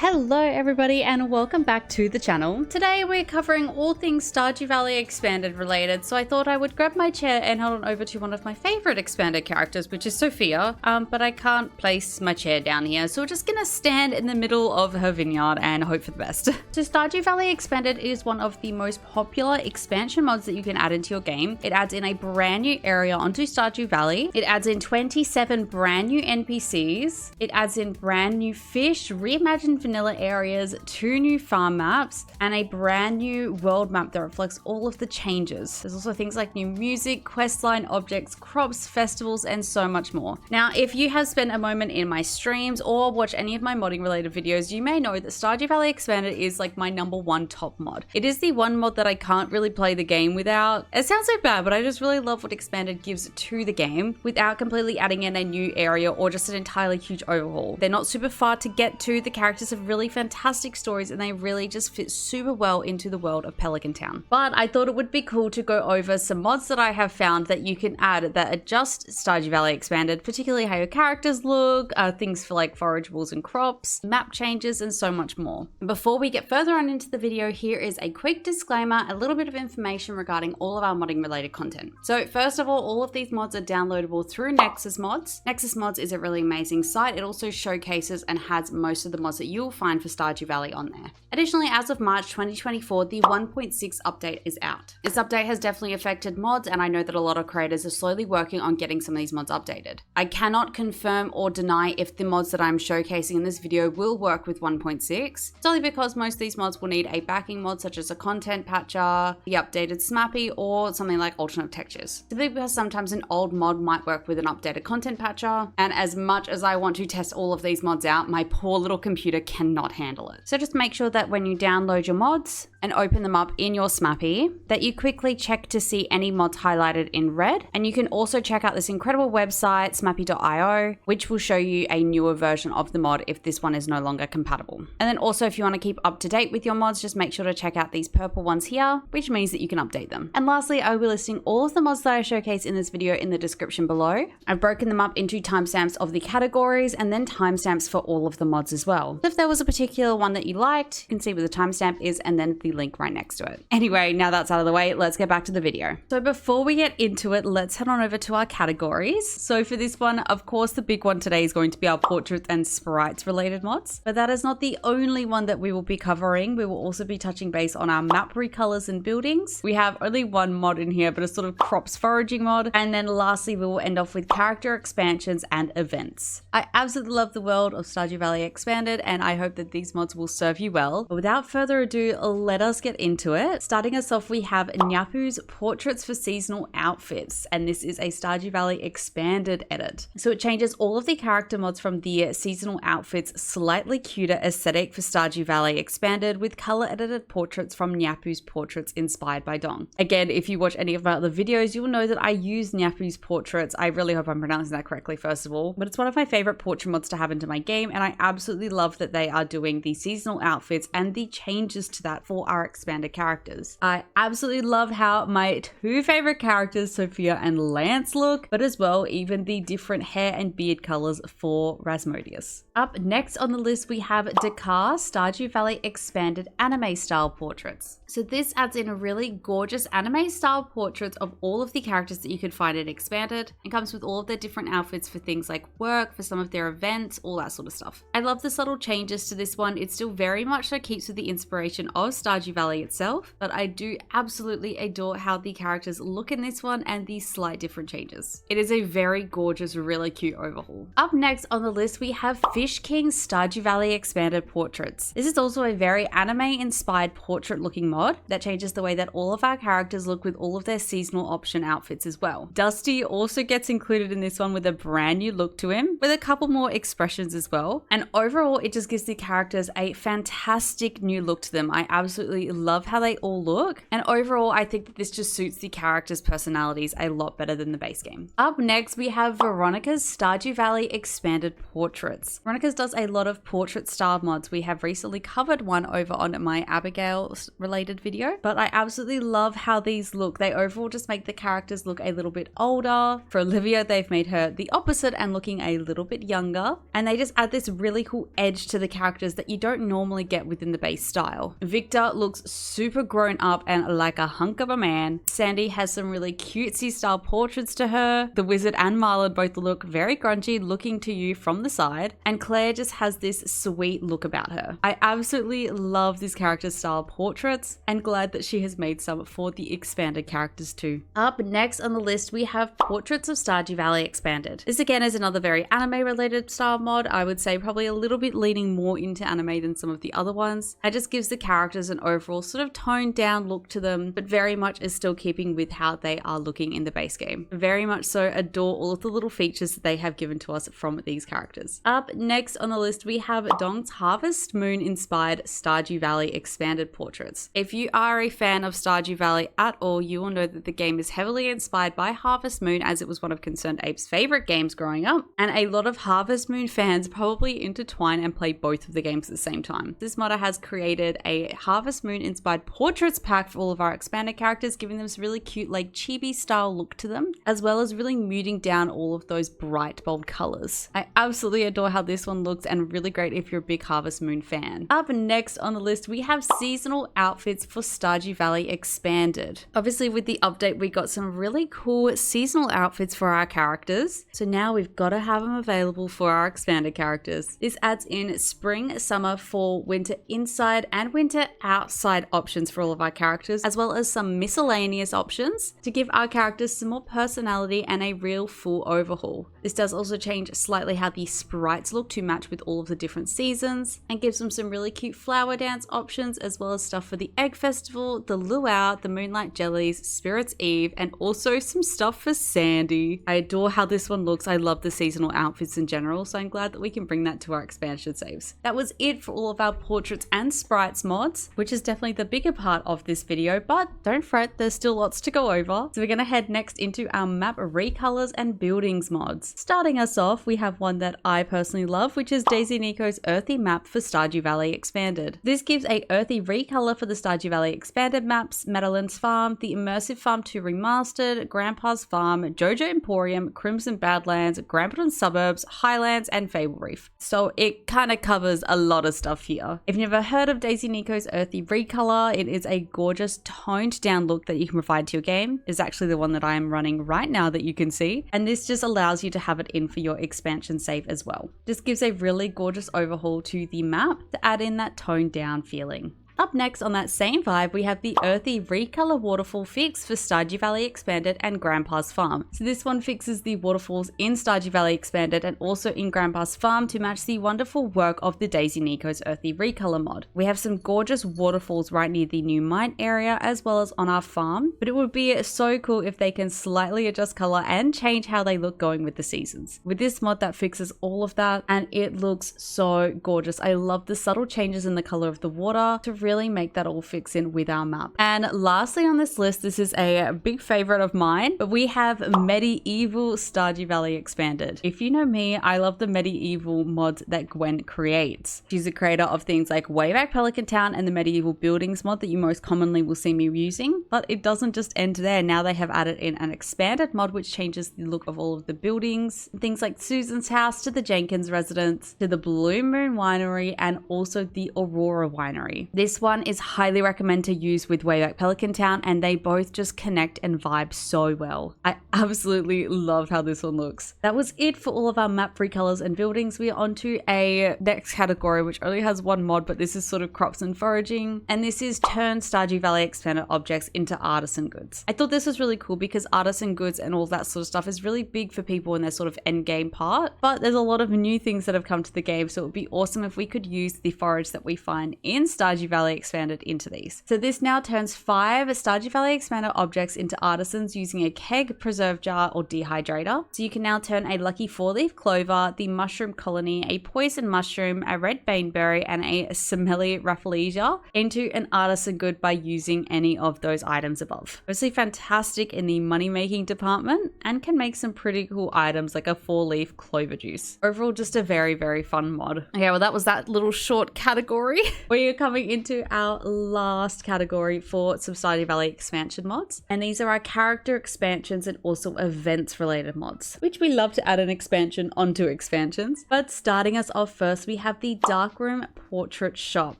Hello everybody and welcome back to the channel. Today we're covering all things Stardew Valley Expanded related, so I thought I would grab my chair and head on over to one of my favorite expanded characters, which is Sophia, but I can't place my chair down here, so we're just gonna stand in the middle of her vineyard and hope for the best. So Stardew Valley Expanded is one of the most popular expansion mods that you can add into your game. It adds in a brand new area onto Stardew Valley. It adds in 27 brand new NPCs. It adds in brand new fish, reimagined vanilla areas, 2 new farm maps, and a brand new world map that reflects all of the changes. There's also things like new music, questline, objects, crops, festivals, and so much more. Now, if you have spent a moment in my streams or watched any of my modding related videos, you may know that Stardew Valley Expanded is like my #1 top mod. It is the one mod that I can't really play the game without. It sounds so bad, but I just really love what Expanded gives to the game without completely adding in a new area or just an entirely huge overhaul. They're not super far to get to. The characters have really fantastic stories and they really just fit super well into the world of Pelican Town. But I thought it would be cool to go over some mods that I have found that you can add that adjust Stardew Valley Expanded, particularly how your characters look, things for like forageables and crops, map changes, and so much more. Before we get further on into the video, here is a quick disclaimer, a little bit of information regarding all of our modding related content. So first of all of these mods are downloadable through Nexus Mods. Nexus Mods is a really amazing site. It also showcases and has most of the mods that you'll find for Stardew Valley on there. Additionally, as of March 2024, the 1.6 update is out. This update has definitely affected mods, and I know that a lot of creators are slowly working on getting some of these mods updated. I cannot confirm or deny if the mods that I'm showcasing in this video will work with 1.6, solely because most of these mods will need a backing mod such as a content patcher, the updated Smappy, or something like alternate textures. Simply because sometimes an old mod might work with an updated content patcher, and as much as I want to test all of these mods out, my poor little computer cannot handle it. So just make sure that when you download your mods and open them up in your Smappy, that you quickly check to see any mods highlighted in red. And you can also check out this incredible website, smappy.io, which will show you a newer version of the mod if this one is no longer compatible. And then also, if you want to keep up to date with your mods, just make sure to check out these purple ones here, which means that you can update them. And lastly, I will be listing all of the mods that I showcase in this video in the description below. I've broken them up into timestamps of the categories and then timestamps for all of the mods as well. So if there was a particular one that you liked, you can see where the timestamp is and then the link right next to it. Anyway, now that's out of the way, let's get back to the video. So before we get into it, let's head on over to our categories. So for this one, of course, the big one today is going to be our portraits and sprites related mods, but that is not the only one that we will be covering. We will also be touching base on our map recolors and buildings. We have only one mod in here, but a sort of crops foraging mod. And then lastly, we will end off with character expansions and events. I absolutely love the world of Stardew Valley Expanded, and I hope that these mods will serve you well. But without further ado, let us get into it. Starting us off, we have Nyapu's Portraits for Seasonal Outfits, and this is a Stardew Valley Expanded edit. So it changes all of the character mods from the seasonal outfits slightly cuter aesthetic for Stardew Valley Expanded with color edited portraits from Nyapu's portraits inspired by Dong. Again, if you watch any of my other videos, you will know that I use Nyapu's portraits. I really hope I'm pronouncing that correctly first of all, but it's one of my favorite portrait mods to have into my game, and I absolutely love that they are doing the seasonal outfits and the changes to that for our expanded characters. I absolutely love how my 2 favorite characters, Sophia and Lance, look, but as well even the different hair and beard colors for Rasmodius. Up next on the list, we have Dakar Stardew Valley Expanded anime style portraits. So this adds in a really gorgeous anime style portraits of all of the characters that you could find in Expanded, and comes with all of their different outfits for things like work, for some of their events, all that sort of stuff. I love the subtle changes to this one. It still very much so keeps with the inspiration of Stardew Valley itself, but I do absolutely adore how the characters look in this one and the slight different changes. It is a very gorgeous, really cute overhaul. Up next on the list, we have Fish King Stardew Valley Expanded Portraits. This is also a very anime inspired portrait looking mod that changes the way that all of our characters look with all of their seasonal option outfits as well. Dusty also gets included in this one with a brand new look to him, with a couple more expressions as well. And overall, it just gives the characters a fantastic new look to them. I absolutely love how they all look. And overall, I think that this just suits the characters' personalities a lot better than the base game. Up next, we have Veronica's Stardew Valley Expanded Portraits. Veronica's does a lot of portrait style mods. We have recently covered one over on my Abigail related video, but I absolutely love how these look. They overall just make the characters look a little bit older. For Olivia, they've made her the opposite and looking a little bit younger. And they just add this really cool edge to the the characters that you don't normally get within the base style. Victor looks super grown up and like a hunk of a man. Sandy has some really cutesy style portraits to her. The Wizard and Marlon both look very grungy, looking to you from the side. And Claire just has this sweet look about her. I absolutely love this character's style portraits and glad that she has made some for the expanded characters too. Up next on the list, we have Portraits of Stardew Valley Expanded. This again is another very anime related style mod. I would say probably a little bit leaning more into anime than some of the other ones. It just gives the characters an overall sort of toned down look to them, but very much is still keeping with how they are looking in the base game. Very much so adore all of the little features that they have given to us from these characters. Up next on the list, we have Dong's Harvest Moon inspired Stardew Valley Expanded portraits. If you are a fan of Stardew Valley at all, you will know that the game is heavily inspired by Harvest Moon, as it was one of Concerned Ape's favorite games growing up, and a lot of Harvest Moon fans probably intertwine and play both of the games at the same time. This modder has created a Harvest Moon inspired portraits pack for all of our expanded characters, giving them this really cute like chibi style look to them, as well as really muting down all of those bright bold colors. I absolutely adore how this one looks, and really great if you're a big Harvest Moon fan. Up next on the list, we have seasonal outfits for Stardew Valley Expanded. Obviously with the update, we got some really cool seasonal outfits for our characters, so now we've got to have them available for our expanded characters. This adds in spring, summer, fall, winter inside and winter outside options for all of our characters, as well as some miscellaneous options to give our characters some more personality and a real full overhaul. This does also change slightly how the sprites look to match with all of the different seasons, and gives them some really cute flower dance options, as well as stuff for the Egg Festival, the Luau, the Moonlight Jellies, Spirit's Eve, and also some stuff for Sandy. I adore how this one looks. I love the seasonal outfits in general, so I'm glad that we can bring that to our expansion saves. That was it for all of our portraits and sprites mods, which is definitely the bigger part of this video, but don't fret, there's still lots to go over. So we're going to head next into our map recolors and buildings mods. Starting us off, we have one that I personally love, which is Daisy Nico's Earthy map for Stardew Valley Expanded. This gives a earthy recolor for the Stardew Valley Expanded maps, Madeline's Farm, the Immersive Farm 2 Remastered, Grandpa's Farm, Jojo Emporium, Crimson Badlands, Grampton Suburbs, Highlands, and Fable Reef. So it kind of covers a lot of stuff here. If you've never heard of Daisy Nico's Earthy recolor, it is a gorgeous toned down look that you can provide to your game. It's actually the one that I am running right now that you can see, and this just allows you to have it in for your expansion save as well. This gives a really gorgeous overhaul to the map to add in that toned down feeling. Up next on that same vibe, we have the Earthy Recolor Waterfall fix for Stardew Valley Expanded and Grandpa's Farm. So this one fixes the waterfalls in Stardew Valley Expanded and also in Grandpa's Farm to match the wonderful work of the Daisy Nico's Earthy Recolor mod. We have some gorgeous waterfalls right near the new mine area as well as on our farm, but it would be so cool if they can slightly adjust color and change how they look going with the seasons. With this mod, that fixes all of that and it looks so gorgeous. I love the subtle changes in the color of the water to really make that all fix in with our map. And lastly on this list, this is a big favorite of mine, but we have Medieval Stardew Valley Expanded. If you know me, I love the medieval mods that Gwen creates. She's a creator of things like Wayback Pelican Town and the Medieval Buildings mod that you most commonly will see me using, but it doesn't just end there. Now they have added in an expanded mod which changes the look of all of the buildings, things like Susan's house to the Jenkins residence to the Blue Moon Winery and also the Aurora Winery. This one is highly recommended to use with Wayback Pelican Town, and they both just connect and vibe so well. I absolutely love how this one looks. That was it for all of our map recolors and buildings. We are on to a next category which only has one mod, but this is sort of crops and foraging, and this is turn Stardew Valley expanded objects into artisan goods. I thought this was really cool because artisan goods and all that sort of stuff is really big for people in their sort of end game part, but there's a lot of new things that have come to the game, so it would be awesome if we could use the forage that we find in Stardew Valley Expanded into these. So this now turns 5 Stardew Valley Expanded objects into artisans using a keg, preserve jar, or dehydrator. So you can now turn a lucky 4-leaf clover, the mushroom colony, a poison mushroom, a red baneberry, and a Semelli rafflesia into an artisan good by using any of those items above. Obviously fantastic in the money making department and can make some pretty cool items like a 4-leaf clover juice. Overall, just a very, very fun mod. Okay, well that was that little short category. We are coming into to our last category for some Stardew Valley expansion mods. And these are our character expansions and also events related mods, which we love to add an expansion onto expansions. But starting us off first, we have the Darkroom Portrait Shop.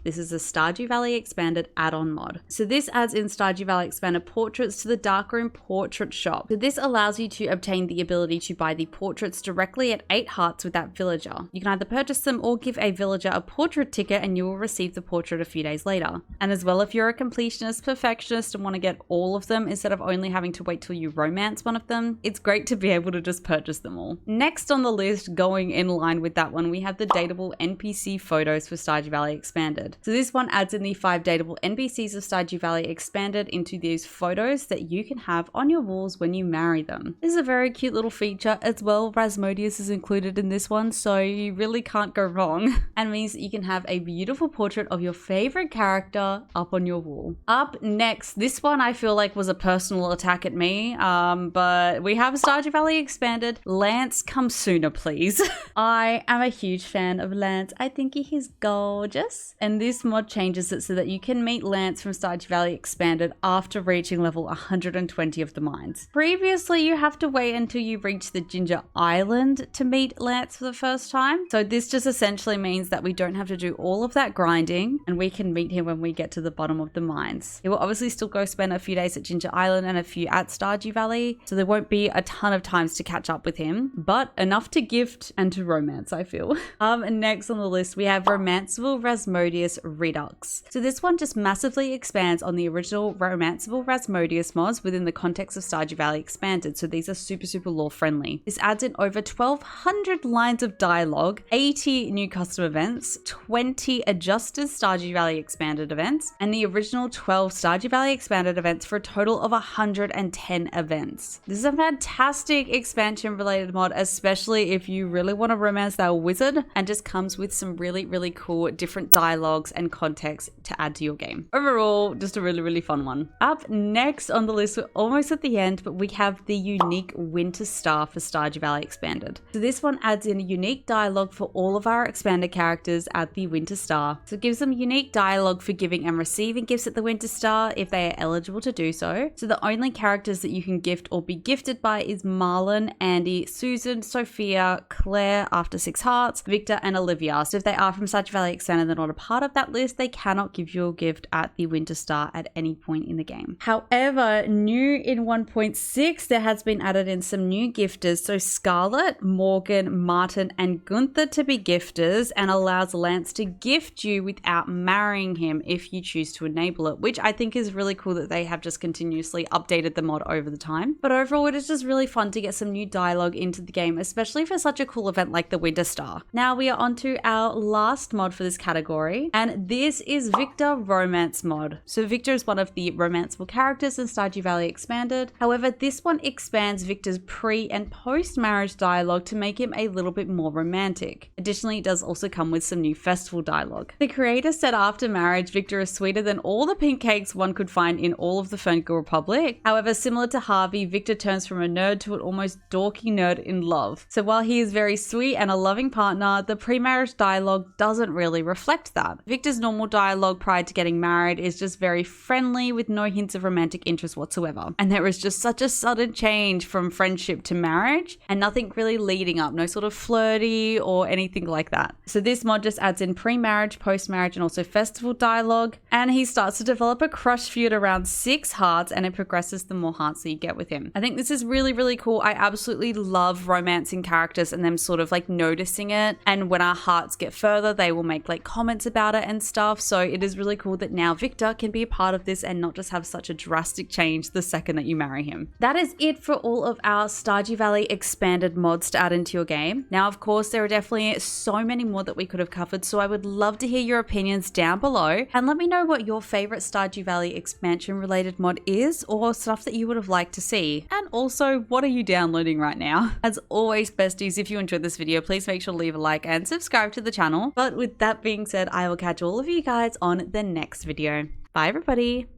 This is a Stardew Valley expanded add-on mod. So this adds in Stardew Valley expanded portraits to the Darkroom Portrait Shop. So this allows you to obtain the ability to buy the portraits directly at 8 hearts with that villager. You can either purchase them or give a villager a portrait ticket and you will receive the portrait a few days later. And as well, if you're a completionist, perfectionist, and want to get all of them instead of only having to wait till you romance one of them, it's great to be able to just purchase them all. Next on the list, going in line with that one, we have the dateable NPC photos for Stardew Valley Expanded. So this one adds in the 5 dateable NPCs of Stardew Valley Expanded into these photos that you can have on your walls when you marry them. This is a very cute little feature as well. Rasmodius is included in this one, so you really can't go wrong, and means that you can have a beautiful portrait of your favorite character up on your wall. Up next, this one I feel like was a personal attack at me, but we have Stardew Valley Expanded. Lance, come sooner, please. I am a huge fan of Lance. I think he is gorgeous, and this mod changes it so that you can meet Lance from Stardew Valley Expanded after reaching level 120 of the mines. Previously, you have to wait until you reach the Ginger Island to meet Lance for the first time. So this just essentially means that we don't have to do all of that grinding and we can meet him when we get to the bottom of the mines. He will obviously still go spend a few days at Ginger Island and a few at Stardew Valley, so there won't be a ton of times to catch up with him, but enough to gift and to romance, I feel. Next on the list, we have Romanceable Rasmodius Redux. So this one just massively expands on the original Romanceable Rasmodius mods within the context of Stardew Valley Expanded, so these are super lore friendly. This adds in over 1,200 lines of dialogue, 80 new custom events, 20 adjusted Stardew Valley Expanded events, and the original 12 Stardew Valley Expanded events for a total of 110 events. This is a fantastic expansion related mod, especially if you really want to romance that wizard, and just comes with some really cool different dialogues and context to add to your game. Overall, just a really fun one. Up next on the list, we're almost at the end, but we have the unique Winter Star for Stardew Valley Expanded. So this one adds in a unique dialogue for all of our expanded characters at the Winter Star. So it gives them unique dialogue for giving and receiving gifts at the Winter Star if they are eligible to do so. So the only characters that you can gift or be gifted by is Marlon, Andy, Susan, Sophia, Claire after 6 hearts, Victor, and Olivia. So if they are from Stardew Valley Expanded and they're not a part of that list, they cannot give you a gift at the Winter Star at any point in the game. However, new in 1.6, there has been added in some new gifters. So Scarlett, Morgan, Martin, and Gunther to be gifters, and allows Lance to gift you without marrying him if you choose to enable it, which I think is really cool that they have just continuously updated the mod over the time. But overall, it is just really fun to get some new dialogue into the game, especially for such a cool event like the Winter Star. Now we are on to our last mod for this category, and this is Victor Romance mod. So Victor is one of the romanceable characters in Stardew Valley Expanded. However, this one expands Victor's pre- and post-marriage dialogue to make him a little bit more romantic. Additionally, it does also come with some new festival dialogue. The creator said after marriage, Victor is sweeter than all the pink cakes one could find in all of the Ferngul Republic. However, similar to Harvey, Victor turns from a nerd to an almost dorky nerd in love. So while he is very sweet and a loving partner, the pre-marriage dialogue doesn't really reflect that. Victor's normal dialogue prior to getting married is just very friendly with no hints of romantic interest whatsoever. And there is just such a sudden change from friendship to marriage and nothing really leading up, no sort of flirty or anything like that. So this mod just adds in pre-marriage, post-marriage, and also festival dialogue. And he starts to develop a crush for you at around 6 hearts, and it progresses the more hearts that you get with him. I think this is really cool. I absolutely love romancing characters and them sort of like noticing it. And when our hearts get further, they will make like comments about it and stuff. So it is really cool that now Victor can be a part of this and not just have such a drastic change the second that you marry him. That is it for all of our Stardew Valley expanded mods to add into your game. Now, of course, there are definitely so many more that we could have covered, so I would love to hear your opinions down below and let me know what your favorite Stardew Valley expansion related mod is, or stuff that you would have liked to see. And also, what are you downloading right now? As always, besties, if you enjoyed this video, please make sure to leave a like and subscribe to the channel. But with that being said, I will catch all of you guys on the next video. Bye everybody.